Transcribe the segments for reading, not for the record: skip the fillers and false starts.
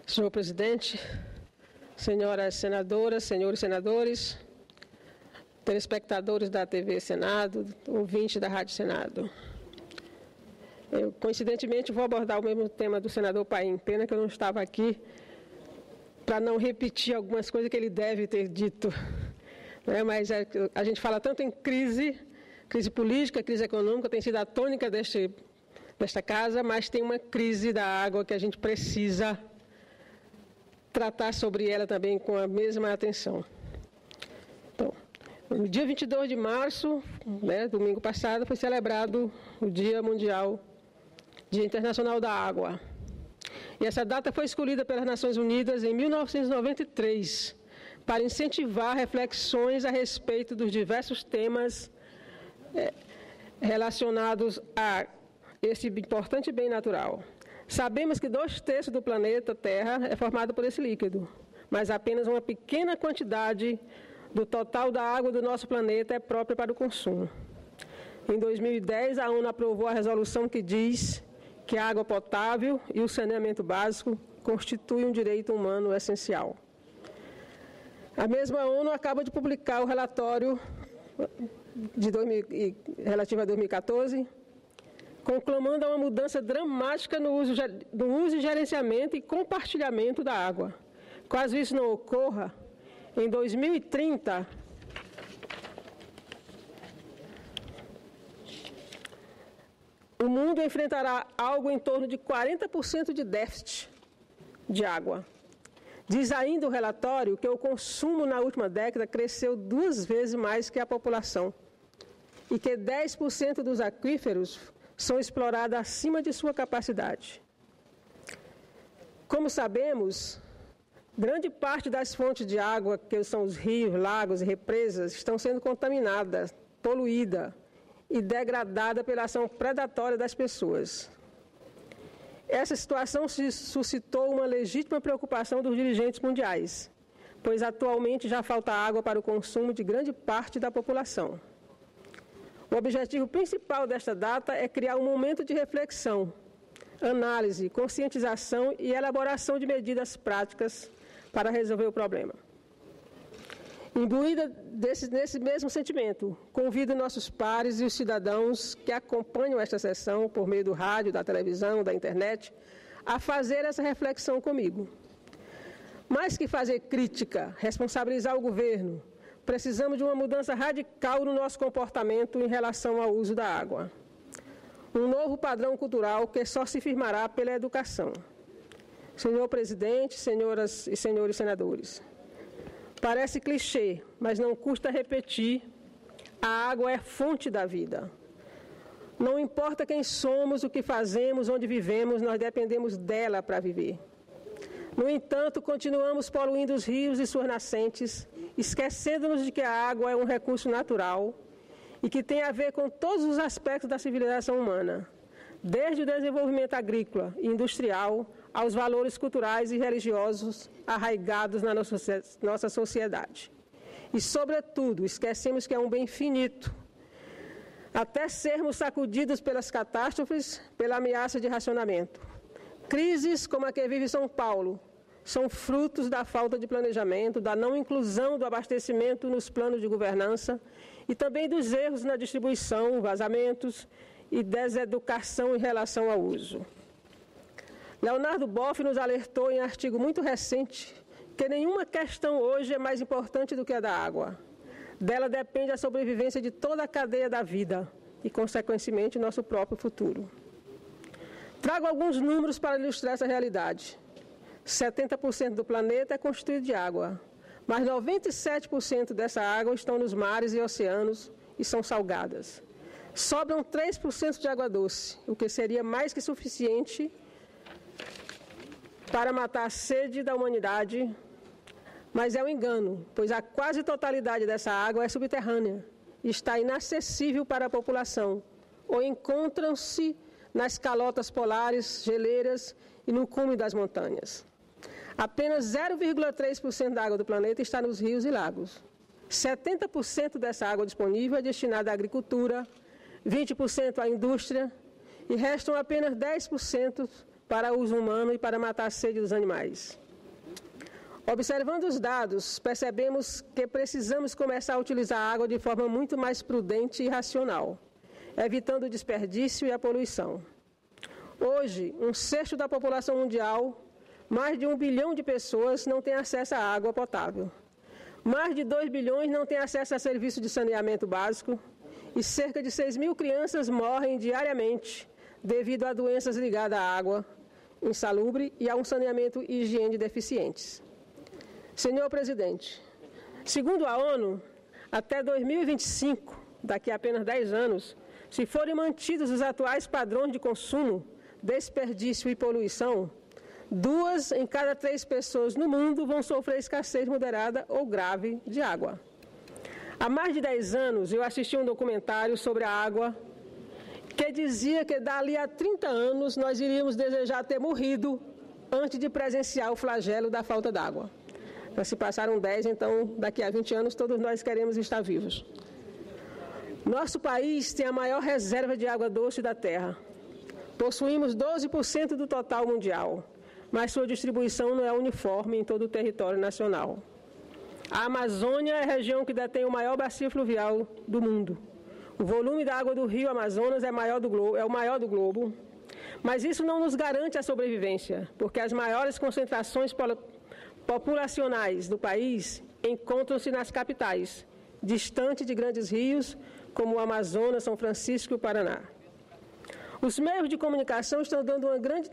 Senhor presidente, senhoras senadoras, senhores senadores, telespectadores da TV Senado, ouvintes da Rádio Senado. Eu, coincidentemente, vou abordar o mesmo tema do senador Paim. Pena que eu não estava aqui para não repetir algumas coisas que ele deve ter dito. Mas a gente fala tanto em crise política, crise econômica, tem sido a tônica desta casa, mas tem uma crise da água que a gente precisa tratar sobre ela também com a mesma atenção. Então, no dia 22 de março, domingo passado, foi celebrado o Dia Internacional da Água. E essa data foi escolhida pelas Nações Unidas em 1993 para incentivar reflexões a respeito dos diversos temas relacionados a esse importante bem natural. Sabemos que 2/3 do planeta Terra é formado por esse líquido, mas apenas uma pequena quantidade do total da água do nosso planeta é própria para o consumo. Em 2010, a ONU aprovou a resolução que diz que a água potável e o saneamento básico constituem um direito humano essencial. A mesma ONU acaba de publicar o relatório relativo a 2014, conclamando uma mudança dramática no uso e gerenciamento e compartilhamento da água. Caso isso não ocorra, em 2030, o mundo enfrentará algo em torno de 40% de déficit de água. Diz ainda o relatório que o consumo na última década cresceu 2 vezes mais que a população e que 10% dos aquíferos são explorados acima de sua capacidade. Como sabemos, grande parte das fontes de água, que são os rios, lagos e represas, estão sendo contaminadas, poluídas e degradadas pela ação predatória das pessoas. Essa situação suscitou uma legítima preocupação dos dirigentes mundiais, pois atualmente já falta água para o consumo de grande parte da população. O objetivo principal desta data é criar um momento de reflexão, análise, conscientização e elaboração de medidas práticas para resolver o problema. Imbuída nesse mesmo sentimento, convido nossos pares e os cidadãos que acompanham esta sessão por meio do rádio, da televisão, da internet, a fazer essa reflexão comigo. Mais que fazer crítica, responsabilizar o governo, precisamos de uma mudança radical no nosso comportamento em relação ao uso da água. Um novo padrão cultural que só se firmará pela educação. Senhor presidente, senhoras e senhores senadores, parece clichê, mas não custa repetir, a água é fonte da vida. Não importa quem somos, o que fazemos, onde vivemos, nós dependemos dela para viver. No entanto, continuamos poluindo os rios e suas nascentes, esquecendo-nos de que a água é um recurso natural e que tem a ver com todos os aspectos da civilização humana, desde o desenvolvimento agrícola e industrial aos valores culturais e religiosos arraigados na nossa sociedade. E, sobretudo, esquecemos que é um bem finito, até sermos sacudidos pelas catástrofes, pela ameaça de racionamento. Crises como a que vive São Paulo são frutos da falta de planejamento, da não inclusão do abastecimento nos planos de governança e também dos erros na distribuição, vazamentos e deseducação em relação ao uso. Leonardo Boff nos alertou em artigo muito recente que nenhuma questão hoje é mais importante do que a da água. Dela depende a sobrevivência de toda a cadeia da vida e, consequentemente, nosso próprio futuro. Trago alguns números para ilustrar essa realidade. 70% do planeta é constituído de água, mas 97% dessa água estão nos mares e oceanos e são salgadas. Sobram 3% de água doce, o que seria mais que suficiente para matar a sede da humanidade, mas é um engano, pois a quase totalidade dessa água é subterrânea e está inacessível para a população, ou encontram-se nas calotas polares, geleiras e no cume das montanhas. Apenas 0,3% da água do planeta está nos rios e lagos. 70% dessa água disponível é destinada à agricultura, 20% à indústria e restam apenas 10% para uso humano e para matar a sede dos animais. Observando os dados, percebemos que precisamos começar a utilizar a água de forma muito mais prudente e racional, evitando o desperdício e a poluição. Hoje, 1/6 da população mundial, mais de 1 bilhão de pessoas, não tem acesso à água potável. Mais de 2 bilhões não têm acesso a serviço de saneamento básico e cerca de 6.000 crianças morrem diariamente devido a doenças ligadas à água insalubre e a um saneamento e higiene deficientes. Senhor Presidente, segundo a ONU, até 2025, daqui a apenas 10 anos, se forem mantidos os atuais padrões de consumo, desperdício e poluição, 2 em cada 3 pessoas no mundo vão sofrer escassez moderada ou grave de água. Há mais de 10 anos, eu assisti um documentário sobre a água que dizia que dali a 30 anos nós iríamos desejar ter morrido antes de presenciar o flagelo da falta d'água. Já se passaram 10, então daqui a 20 anos todos nós queremos estar vivos. Nosso país tem a maior reserva de água doce da Terra. Possuímos 12% do total mundial, mas sua distribuição não é uniforme em todo o território nacional. A Amazônia é a região que detém o maior bacio fluvial do mundo. O volume da água do rio Amazonas é o maior do globo, mas isso não nos garante a sobrevivência, porque as maiores concentrações populacionais do país encontram-se nas capitais, distante de grandes rios como o Amazonas, São Francisco e o Paraná. Os meios de comunicação estão dando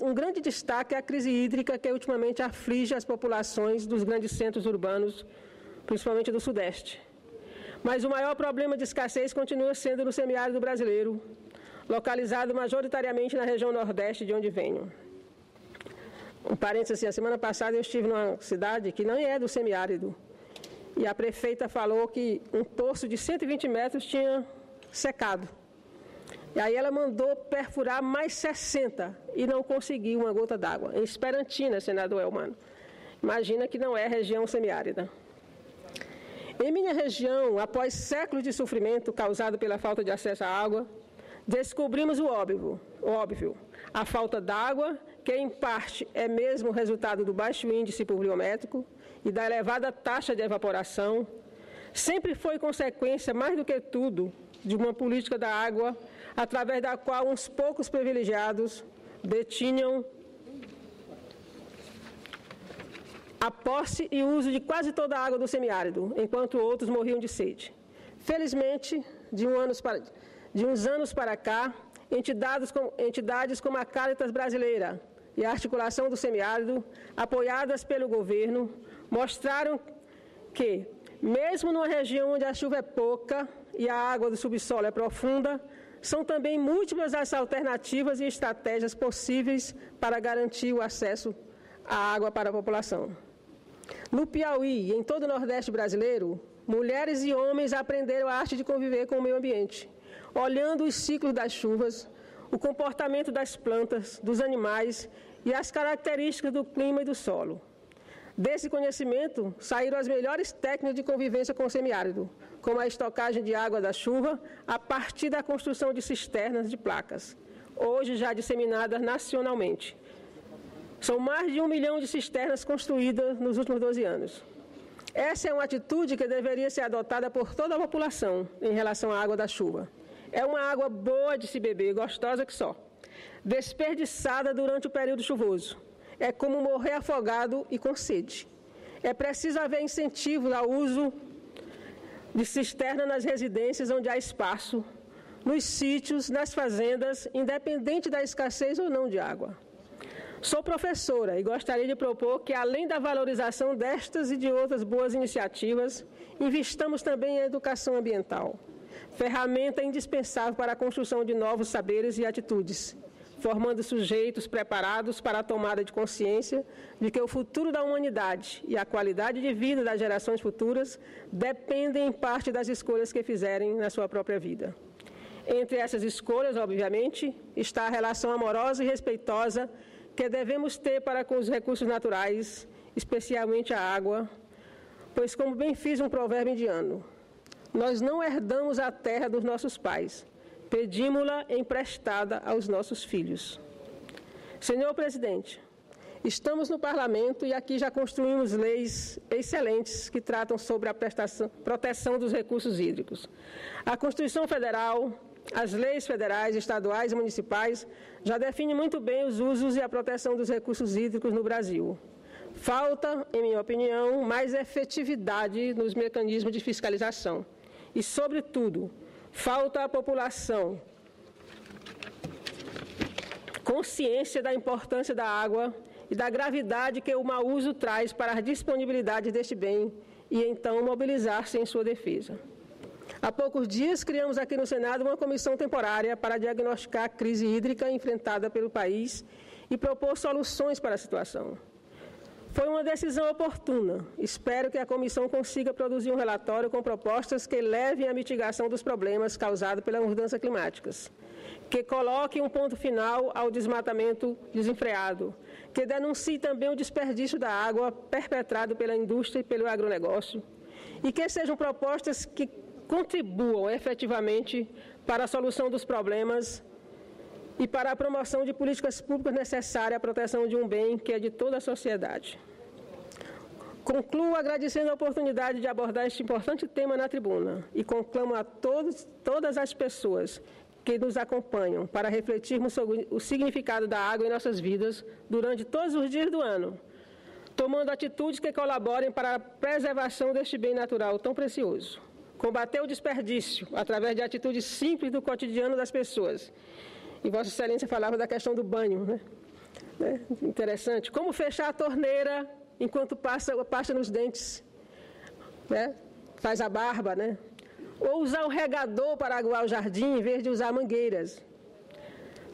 um grande destaque à crise hídrica que ultimamente aflige as populações dos grandes centros urbanos, principalmente do Sudeste. Mas o maior problema de escassez continua sendo no semiárido brasileiro, localizado majoritariamente na região Nordeste, de onde venho. Um parênteses assim, a semana passada eu estive numa cidade que não é do semiárido, e a prefeita falou que um poço de 120 metros tinha secado. E aí ela mandou perfurar mais 60 e não conseguiu uma gota d'água. Em Esperantina, senador Elmano. Imagina que não é região semiárida. Em minha região, após séculos de sofrimento causado pela falta de acesso à água, descobrimos o óbvio, a falta d'água, que em parte é mesmo resultado do baixo índice pluviométrico e da elevada taxa de evaporação, sempre foi consequência, mais do que tudo, de uma política da água, através da qual uns poucos privilegiados detinham a posse e uso de quase toda a água do semiárido, enquanto outros morriam de sede. Felizmente, de uns anos para cá, entidades como a Cáritas Brasileira e a Articulação do Semiárido, apoiadas pelo governo, mostraram que, mesmo numa região onde a chuva é pouca e a água do subsolo é profunda, são também múltiplas as alternativas e estratégias possíveis para garantir o acesso à água para a população. No Piauí e em todo o Nordeste brasileiro, mulheres e homens aprenderam a arte de conviver com o meio ambiente, olhando os ciclos das chuvas, o comportamento das plantas, dos animais e as características do clima e do solo. Desse conhecimento saíram as melhores técnicas de convivência com o semiárido, como a estocagem de água da chuva a partir da construção de cisternas de placas, hoje já disseminadas nacionalmente. São mais de 1 milhão de cisternas construídas nos últimos 12 anos. Essa é uma atitude que deveria ser adotada por toda a população em relação à água da chuva. É uma água boa de se beber, gostosa que só. Desperdiçada durante o período chuvoso. É como morrer afogado e com sede. É preciso haver incentivo ao uso de cisterna nas residências onde há espaço, nos sítios, nas fazendas, independente da escassez ou não de água. Sou professora e gostaria de propor que, além da valorização destas e de outras boas iniciativas, investamos também em educação ambiental, ferramenta indispensável para a construção de novos saberes e atitudes, formando sujeitos preparados para a tomada de consciência de que o futuro da humanidade e a qualidade de vida das gerações futuras dependem em parte das escolhas que fizerem na sua própria vida. Entre essas escolhas, obviamente, está a relação amorosa e respeitosa que devemos ter para com os recursos naturais, especialmente a água, pois, como bem diz um provérbio indiano, nós não herdamos a terra dos nossos pais, pedimos-la emprestada aos nossos filhos. Senhor presidente, estamos no parlamento e aqui já construímos leis excelentes que tratam sobre a proteção dos recursos hídricos. A Constituição Federal, as leis federais, estaduais e municipais já definem muito bem os usos e a proteção dos recursos hídricos no Brasil. Falta, em minha opinião, mais efetividade nos mecanismos de fiscalização. E, sobretudo, falta à população consciência da importância da água e da gravidade que o mau uso traz para a disponibilidade deste bem e, então, mobilizar-se em sua defesa. Há poucos dias, criamos aqui no Senado uma comissão temporária para diagnosticar a crise hídrica enfrentada pelo país e propor soluções para a situação. Foi uma decisão oportuna. Espero que a comissão consiga produzir um relatório com propostas que levem à mitigação dos problemas causados pelas mudanças climáticas, que coloque um ponto final ao desmatamento desenfreado, que denuncie também o desperdício da água perpetrado pela indústria e pelo agronegócio, e que sejam propostas que contribuam efetivamente para a solução dos problemas e para a promoção de políticas públicas necessárias à proteção de um bem que é de toda a sociedade. Concluo agradecendo a oportunidade de abordar este importante tema na tribuna e conclamo a todas as pessoas que nos acompanham para refletirmos sobre o significado da água em nossas vidas durante todos os dias do ano, tomando atitudes que colaborem para a preservação deste bem natural tão precioso. Combater o desperdício através de atitudes simples do cotidiano das pessoas. E Vossa Excelência falava da questão do banho, né? Interessante. Como fechar a torneira enquanto passa nos dentes, né? Faz a barba, né? Ou usar um regador para aguar o jardim em vez de usar mangueiras.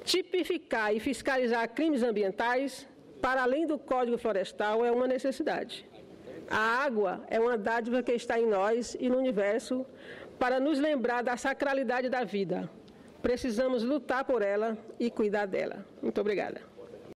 Tipificar e fiscalizar crimes ambientais, para além do Código Florestal, é uma necessidade. A água é uma dádiva que está em nós e no universo para nos lembrar da sacralidade da vida. Precisamos lutar por ela e cuidar dela. Muito obrigada.